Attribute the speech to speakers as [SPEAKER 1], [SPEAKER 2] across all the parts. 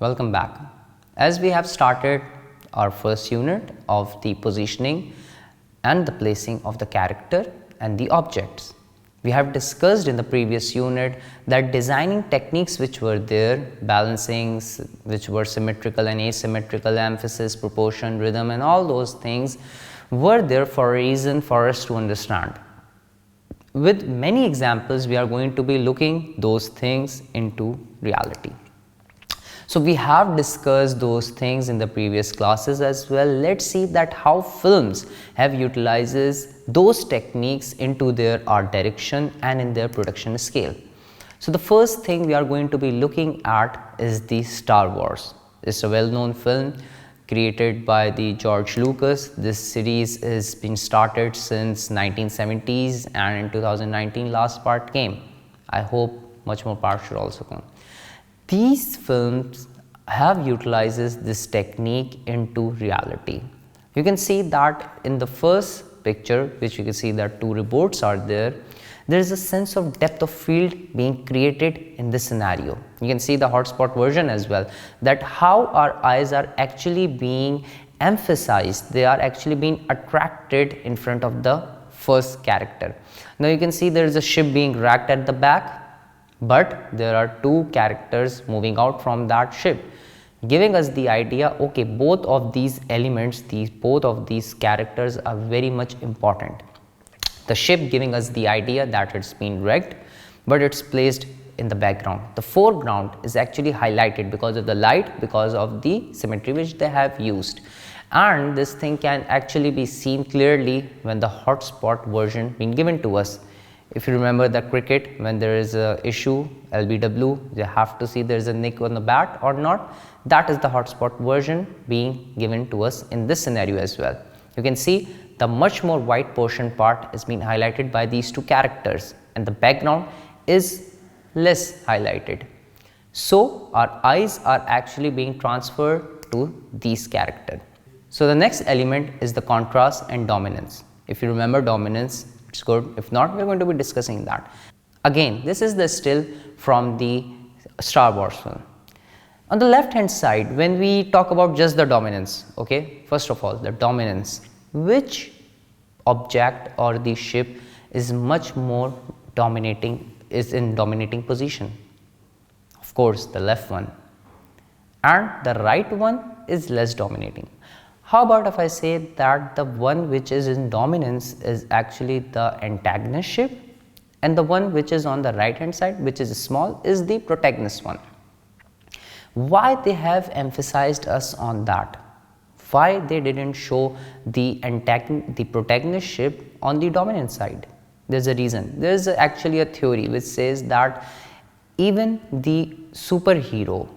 [SPEAKER 1] Welcome back. As we have started our first unit of the positioning and the placing of the character and the objects, we have discussed in the previous unit that designing techniques which were there, balancings which were symmetrical and asymmetrical, emphasis, proportion, rhythm and all those things were there for a reason for us to understand. With many examples, we are going to be looking those things into reality. So we have discussed those things in the previous classes as well. Let's see that how films have utilizes those techniques into their art direction and in their production scale. So the first thing we are going to be looking at is the Star Wars. It's a well-known film created by the George Lucas. This series has been started since 1970s and in 2019 last part came. I hope much more parts should also come. These films have utilizes this technique into reality. You can see that in the first picture, which you can see that two robots are there. There is a sense of depth of field being created in this scenario. You can see the hotspot version as well, that how our eyes are actually being emphasized, they are actually being attracted in front of the first character. Now you can see there is a ship being racked at the back, but there are two characters moving out from that ship, giving us the idea, okay, both of these elements, both of these characters are very much important. The ship giving us the idea that it's been wrecked, but it's placed in the background. The foreground is actually highlighted because of the light, because of the symmetry which they have used. And this thing can actually be seen clearly when the hotspot version being given to us. If you remember the cricket, when there is a issue, LBW, you have to see there is a nick on the bat or not. That is the hotspot version being given to us in this scenario as well. You can see the much more white portion part is being highlighted by these two characters and the background is less highlighted. So our eyes are actually being transferred to these characters. So the next element is the contrast and dominance. If you remember dominance, it's good. If not, we're going to be discussing that. Again, this is the still from the Star Wars film. On the left hand side, when we talk about just the dominance, okay, first of all, the dominance, which object or the ship is much more dominating, is in dominating position? Of course, the left one, and the right one is less dominating. How about if I say that the one which is in dominance is actually the antagonist ship and the one which is on the right hand side, which is small, is the protagonist one? Why they have emphasized us on that? Why they didn't show the protagonist ship on the dominant side? There's a reason. There's actually a theory which says that even the superhero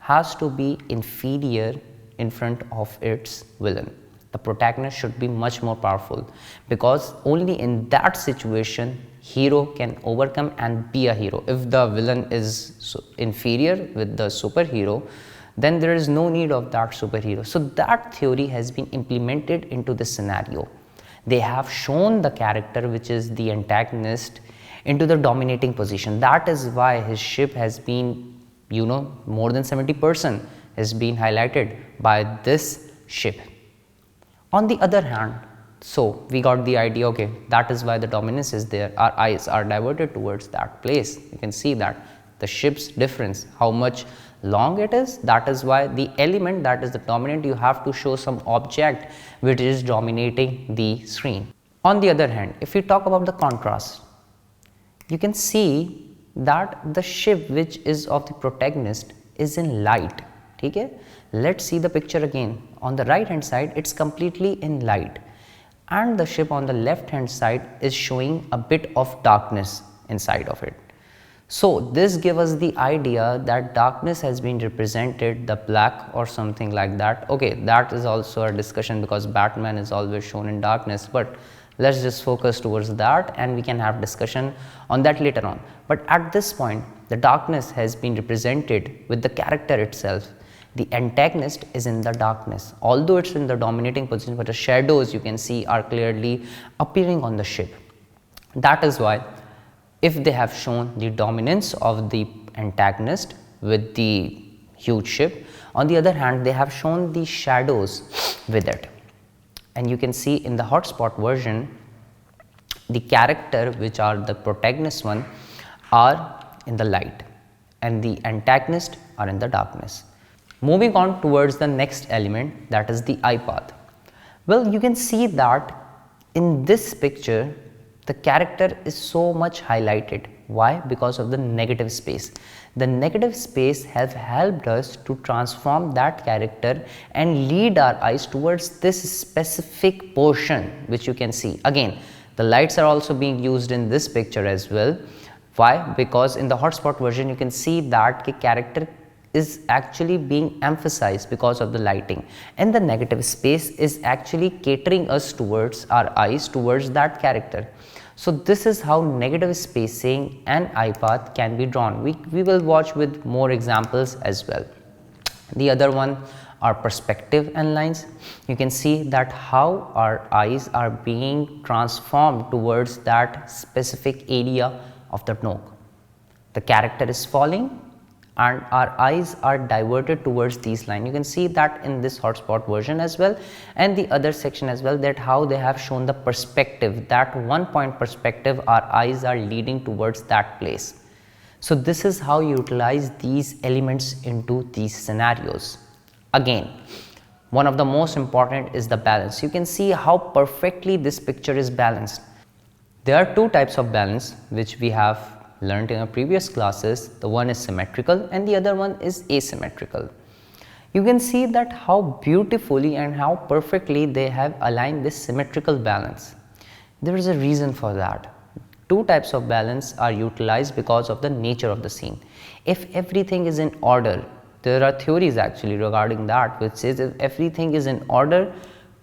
[SPEAKER 1] has to be inferior in front of its villain. The protagonist should be much more powerful, because only in that situation hero can overcome and be a hero. If the villain is inferior with the superhero, then there is no need of that superhero. So that theory has been implemented into this scenario. They have shown the character which is the antagonist into the dominating position. That is why his ship has been, more than 70% has been highlighted by this ship. On the other hand, so we got the idea, okay, that is why the dominance is there. Our eyes are diverted towards that place. You can see that the ship's difference, how much long it is, that is why the element that is the dominant, you have to show some object which is dominating the screen. On the other hand, if we talk about the contrast, you can see that the ship which is of the protagonist is in light. Okay? Let's see the picture again. On the right hand side, it's completely in light, and the ship on the left hand side is showing a bit of darkness inside of it. So this gives us the idea that darkness has been represented, the black or something like that. Okay, that is also a discussion because Batman is always shown in darkness, but let's just focus towards that and we can have discussion on that later on. But at this point, the darkness has been represented with the character itself. The antagonist is in the darkness, although it's in the dominating position, but the shadows you can see are clearly appearing on the ship. That is why if they have shown the dominance of the antagonist with the huge ship. On the other hand, they have shown the shadows with it, and you can see in the hotspot version the character which are the protagonist one are in the light and the antagonist are in the darkness. Moving on towards the next element, that is the eye path. Well, you can see that in this picture the character is so much highlighted. Why? Because of the negative space. The negative space has helped us to transform that character and lead our eyes towards this specific portion which you can see. Again, the lights are also being used in this picture as well. Why? Because in the hotspot version you can see that the character is actually being emphasized because of the lighting, and the negative space is actually catering us towards our eyes towards that character. So this is how negative spacing and eye path can be drawn. We will watch with more examples as well. The other one are perspective and lines. You can see that how our eyes are being transformed towards that specific area of the nose. The character is falling and our eyes are diverted towards these lines. You can see that in this hotspot version as well, and the other section as well, that how they have shown the perspective, that one point perspective, our eyes are leading towards that place. So this is how you utilize these elements into these scenarios. Again, one of the most important is the balance. You can see how perfectly this picture is balanced. There are two types of balance which we have learned in our previous classes. The one is symmetrical and the other one is asymmetrical. You can see that how beautifully and how perfectly they have aligned this symmetrical balance. There is a reason for that. Two types of balance are utilized because of the nature of the scene. If everything is in order, there are theories actually regarding that which says if everything is in order,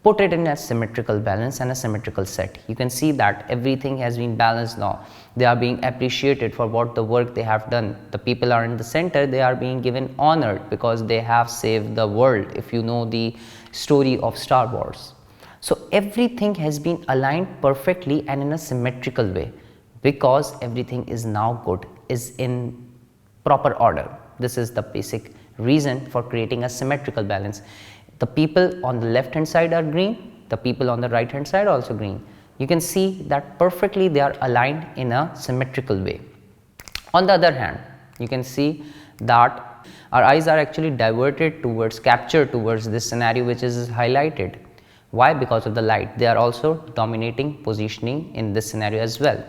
[SPEAKER 1] put it in a symmetrical balance and a symmetrical set. You can see that everything has been balanced now. They are being appreciated for what the work they have done. The people are in the center, they are being given honored because they have saved the world, if you know the story of Star Wars. So everything has been aligned perfectly and in a symmetrical way because everything is now good, is in proper order. This is the basic reason for creating a symmetrical balance. The people on the left hand side are green, the people on the right hand side are also green. You can see that perfectly they are aligned in a symmetrical way. On the other hand, you can see that our eyes are actually diverted towards, captured towards this scenario which is highlighted. Why? Because of the light. They are also dominating positioning in this scenario as well.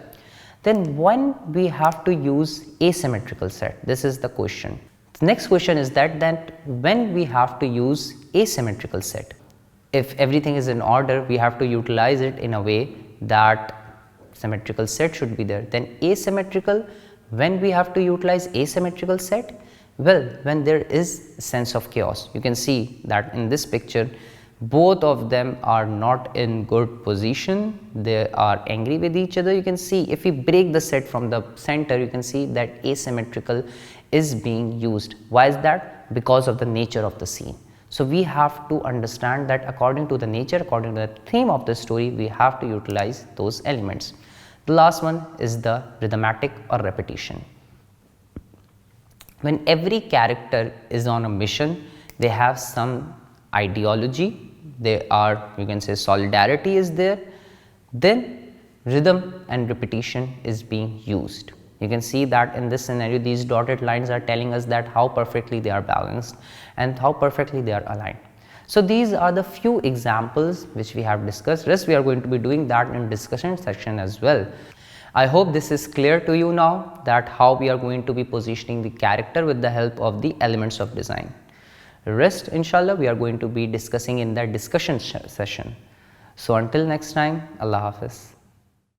[SPEAKER 1] Then when we have to use asymmetrical set, this is the question. The next question is that when we have to use asymmetrical set, if everything is in order, we have to utilize it in a way that symmetrical set should be there. Then asymmetrical, when we have to utilize asymmetrical set, well, when there is a sense of chaos. You can see that in this picture both of them are not in good position, they are angry with each other. You can see if we break the set from the center, you can see that asymmetrical is being used. Why is that? Because of the nature of the scene. So we have to understand that according to the nature, according to the theme of the story, we have to utilize those elements. The last one is the rhythmatic or repetition. When every character is on a mission, they have some ideology, they are, you can say, solidarity is there, then rhythm and repetition is being used. You can see that in this scenario these dotted lines are telling us that how perfectly they are balanced and how perfectly they are aligned. So these are the few examples which we have discussed. Rest we are going to be doing that in discussion section as well. I hope this is clear to you now, that how we are going to be positioning the character with the help of the elements of design. Rest, inshallah, we are going to be discussing in that discussion session. So until next time, Allah Hafiz.